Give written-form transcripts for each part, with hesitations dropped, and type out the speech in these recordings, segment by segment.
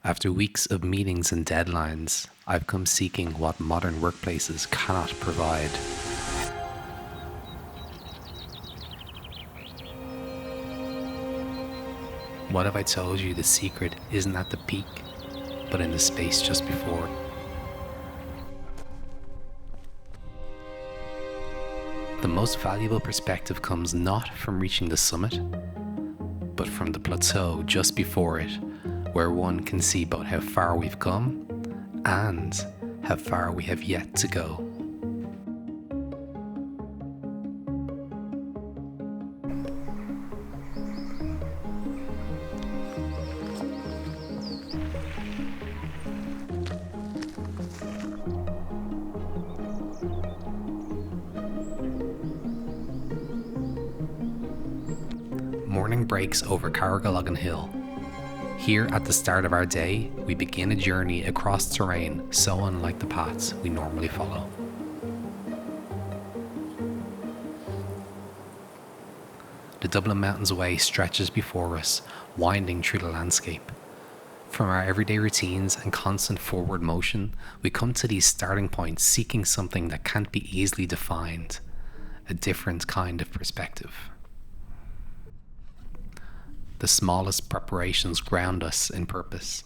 After weeks of meetings and deadlines, I've come seeking what modern workplaces cannot provide. What if I told you the secret isn't at the peak, but in the space just before? The most valuable perspective comes not from reaching the summit, but from the plateau just before it, where one can see both how far we've come and how far we have yet to go. Morning breaks over Carrickgollogan Hill. Here at the start of our day, we begin a journey across terrain so unlike the paths we normally follow. The Dublin Mountains Way stretches before us, winding through the landscape. From our everyday routines and constant forward motion, we come to these starting points seeking something that can't be easily defined, a different kind of perspective. The smallest preparations ground us in purpose.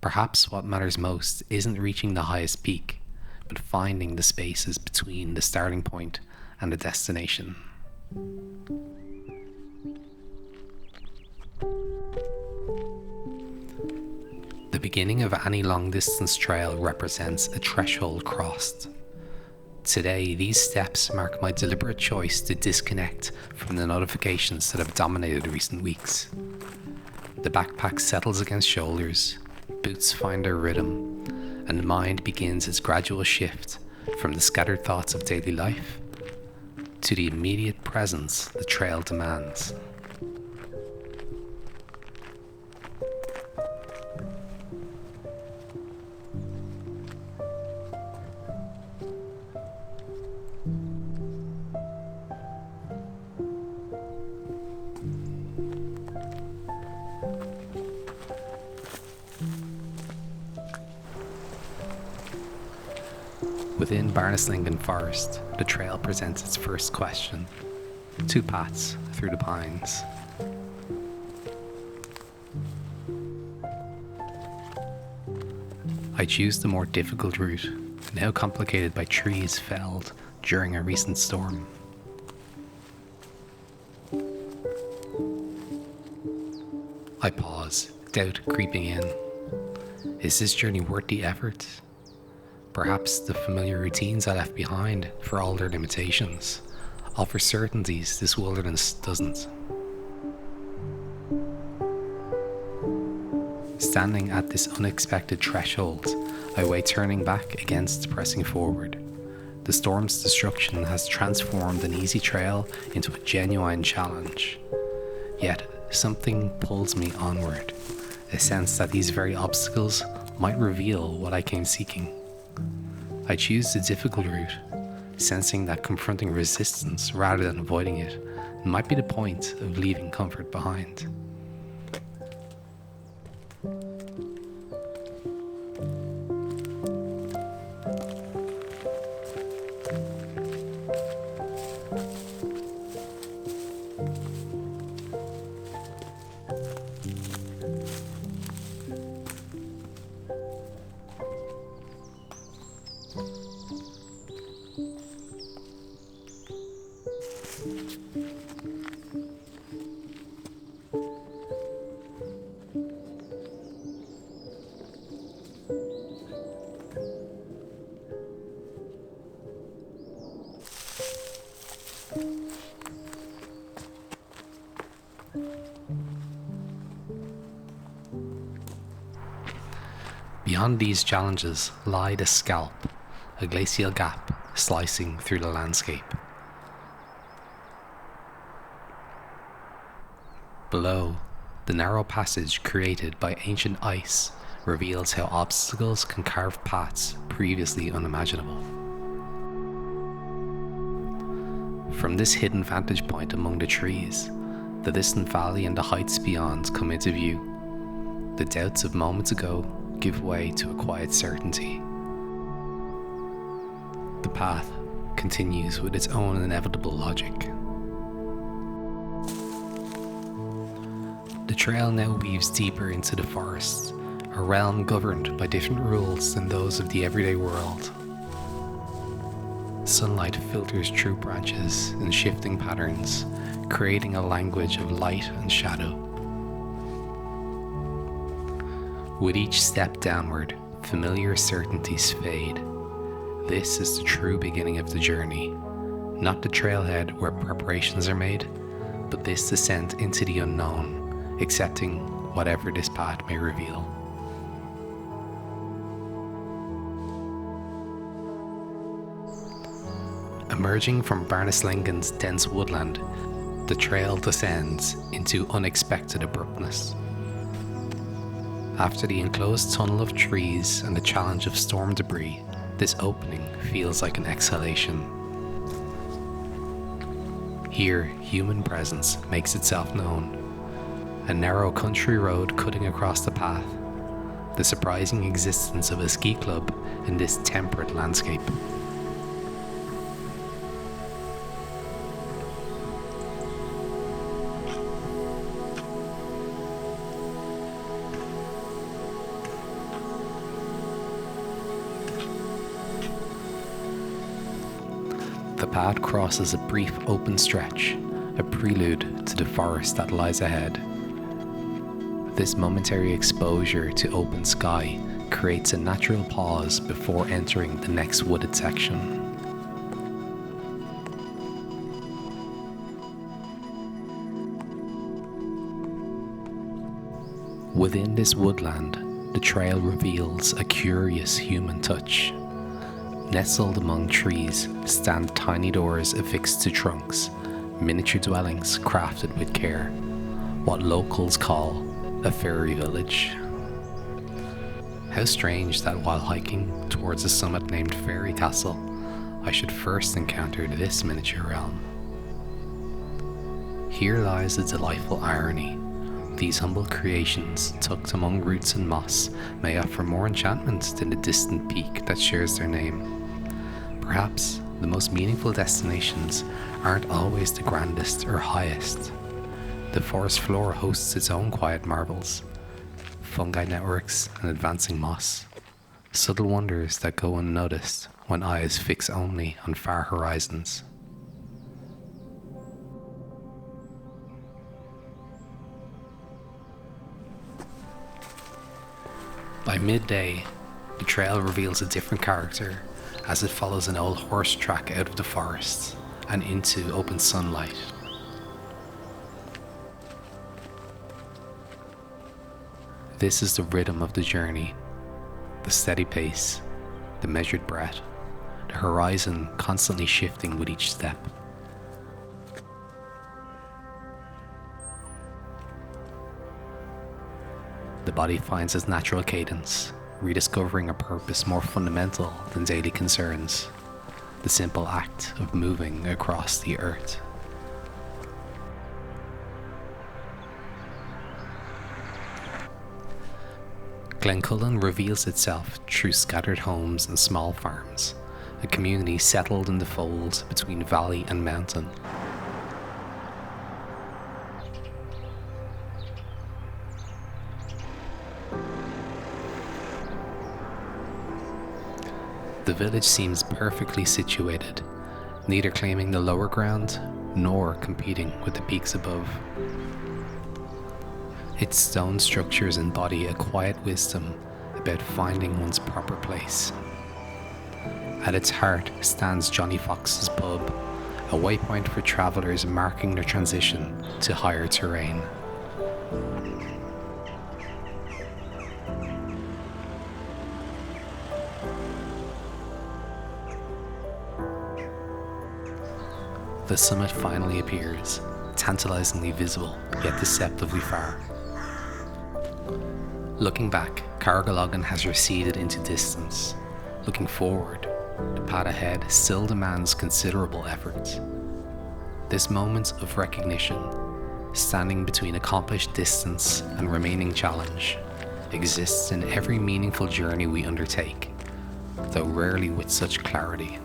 Perhaps what matters most isn't reaching the highest peak, but finding the spaces between the starting point and the destination. The beginning of any long-distance trail represents a threshold crossed. Today, these steps mark my deliberate choice to disconnect from the notifications that have dominated recent weeks. The backpack settles against shoulders, boots find their rhythm, and the mind begins its gradual shift from the scattered thoughts of daily life to the immediate presence the trail demands. Within Barnaslingan Forest, the trail presents its first question. 2 paths through the pines. I choose the more difficult route, now complicated by trees felled during a recent storm. I pause, doubt creeping in. Is this journey worth the effort? Perhaps the familiar routines I left behind, for all their limitations, offer certainties this wilderness doesn't. Standing at this unexpected threshold, I weigh turning back against pressing forward. The storm's destruction has transformed an easy trail into a genuine challenge. Yet, something pulls me onward, a sense that these very obstacles might reveal what I came seeking. I choose the difficult route, sensing that confronting resistance rather than avoiding it might be the point of leaving comfort behind. Beyond these challenges lie the Scalp, a glacial gap slicing through the landscape. Below, the narrow passage created by ancient ice reveals how obstacles can carve paths previously unimaginable. From this hidden vantage point among the trees, the distant valley and the heights beyond come into view. The doubts of moments ago give way to a quiet certainty. The path continues with its own inevitable logic. The trail now weaves deeper into the forest, a realm governed by different rules than those of the everyday world. Sunlight filters through branches in shifting patterns, creating a language of light and shadow. With each step downward, familiar certainties fade. This is the true beginning of the journey, not the trailhead where preparations are made, but this descent into the unknown, accepting whatever this path may reveal. Emerging from Barnaslingan's dense woodland, the trail descends into unexpected abruptness. After the enclosed tunnel of trees and the challenge of storm debris, this opening feels like an exhalation. Here, human presence makes itself known. A narrow country road cutting across the path, the surprising existence of a ski club in this temperate landscape. The path crosses a brief open stretch, a prelude to the forest that lies ahead. This momentary exposure to open sky creates a natural pause before entering the next wooded section. Within this woodland, the trail reveals a curious human touch. Nestled among trees stand tiny doors affixed to trunks, miniature dwellings crafted with care, what locals call a fairy village. How strange that while hiking towards a summit named Fairy Castle, I should first encounter this miniature realm. Here lies a delightful irony. These humble creations, tucked among roots and moss, may offer more enchantment than the distant peak that shares their name. Perhaps the most meaningful destinations aren't always the grandest or highest. The forest floor hosts its own quiet marvels, fungi networks and advancing moss, subtle wonders that go unnoticed when eyes fix only on far horizons. By midday, the trail reveals a different character as it follows an old horse track out of the forest and into open sunlight. This is the rhythm of the journey, the steady pace, the measured breath, the horizon constantly shifting with each step. The body finds its natural cadence, rediscovering a purpose more fundamental than daily concerns, the simple act of moving across the earth. Glencullen reveals itself through scattered homes and small farms, a community settled in the folds between valley and mountain. The village seems perfectly situated, neither claiming the lower ground nor competing with the peaks above. Its stone structures embody a quiet wisdom about finding one's proper place. At its heart stands Johnny Fox's pub, a waypoint for travellers marking their transition to higher terrain. The summit finally appears, tantalizingly visible, yet deceptively far. Looking back, Carrickgollogan has receded into distance. Looking forward, the path ahead still demands considerable effort. This moment of recognition, standing between accomplished distance and remaining challenge, exists in every meaningful journey we undertake, though rarely with such clarity.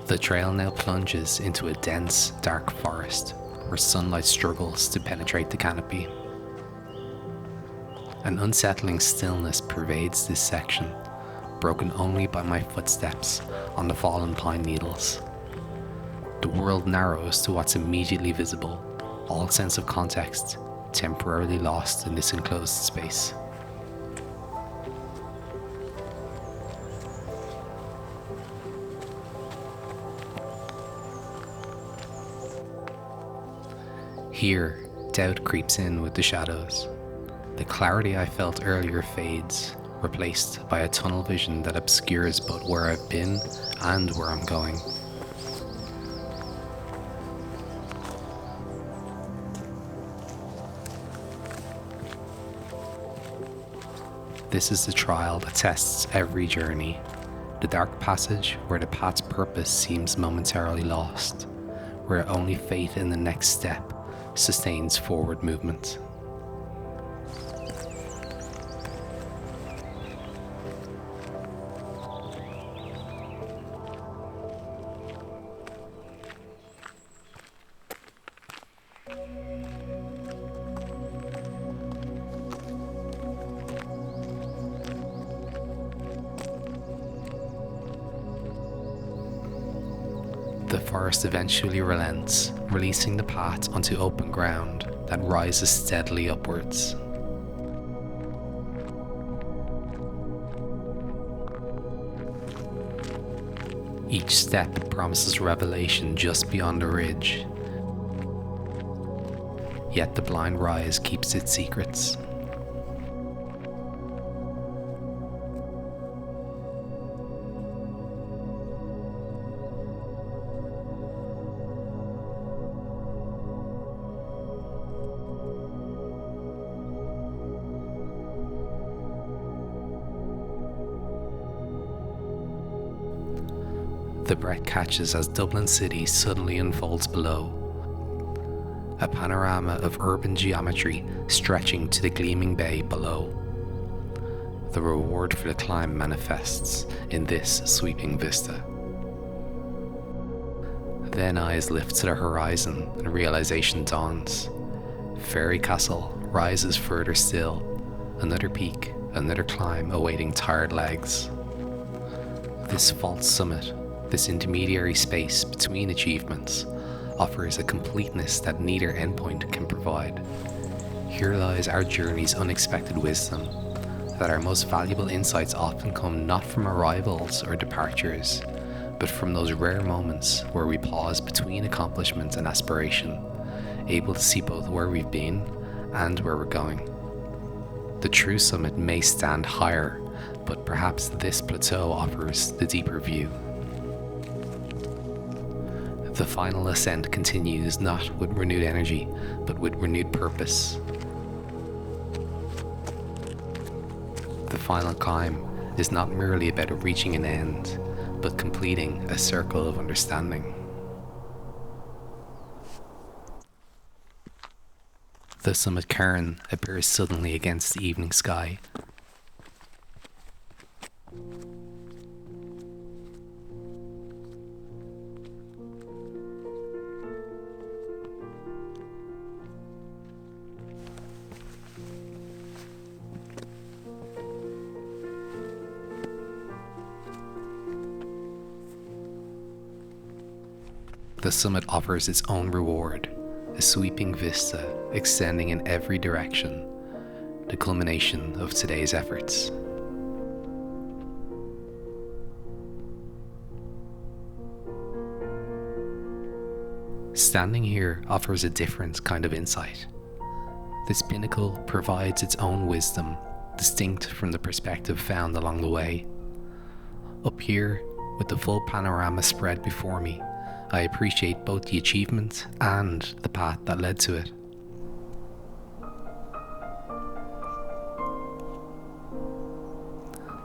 The trail now plunges into a dense, dark forest where sunlight struggles to penetrate the canopy. An unsettling stillness pervades this section, broken only by my footsteps on the fallen pine needles. The world narrows to what's immediately visible, all sense of context temporarily lost in this enclosed space. Here, doubt creeps in with the shadows. The clarity I felt earlier fades, replaced by a tunnel vision that obscures both where I've been and where I'm going. This is the trial that tests every journey, the dark passage where the path's purpose seems momentarily lost, where only faith in the next step sustains forward movement. The forest eventually relents, releasing the path onto open ground that rises steadily upwards. Each step promises revelation just beyond the ridge, yet the blind rise keeps its secrets. The breath catches as Dublin city suddenly unfolds below. A panorama of urban geometry stretching to the gleaming bay below. The reward for the climb manifests in this sweeping vista. Then eyes lift to the horizon and realization dawns. Fairy Castle rises further still. Another peak, another climb awaiting tired legs. This false summit, this intermediary space between achievements, offers a completeness that neither endpoint can provide. Here lies our journey's unexpected wisdom, that our most valuable insights often come not from arrivals or departures, but from those rare moments where we pause between accomplishment and aspiration, able to see both where we've been and where we're going. The true summit may stand higher, but perhaps this plateau offers the deeper view. The final ascent continues not with renewed energy, but with renewed purpose. The final climb is not merely about reaching an end, but completing a circle of understanding. The summit cairn appears suddenly against the evening sky. The summit offers its own reward, a sweeping vista extending in every direction, the culmination of today's efforts. Standing here offers a different kind of insight, This pinnacle provides its own wisdom, distinct from the perspective found along the way. Up here, with the full panorama spread before me, I appreciate both the achievement and the path that led to it.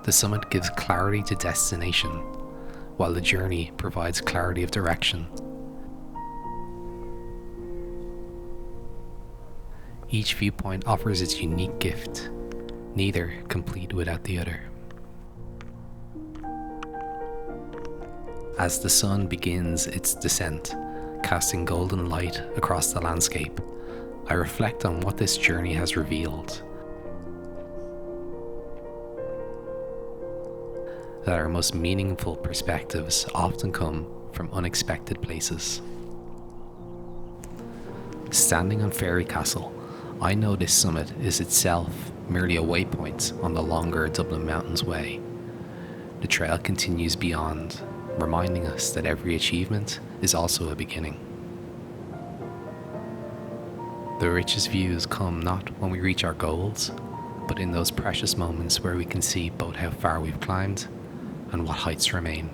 The summit gives clarity to destination, while the journey provides clarity of direction. Each viewpoint offers its unique gift, neither complete without the other. As the sun begins its descent, casting golden light across the landscape, I reflect on what this journey has revealed. That our most meaningful perspectives often come from unexpected places. Standing on Fairy Castle, I know this summit is itself merely a waypoint on the longer Dublin Mountains Way. The trail continues beyond, reminding us that every achievement is also a beginning. The richest views come not when we reach our goals, but in those precious moments where we can see both how far we've climbed and what heights remain.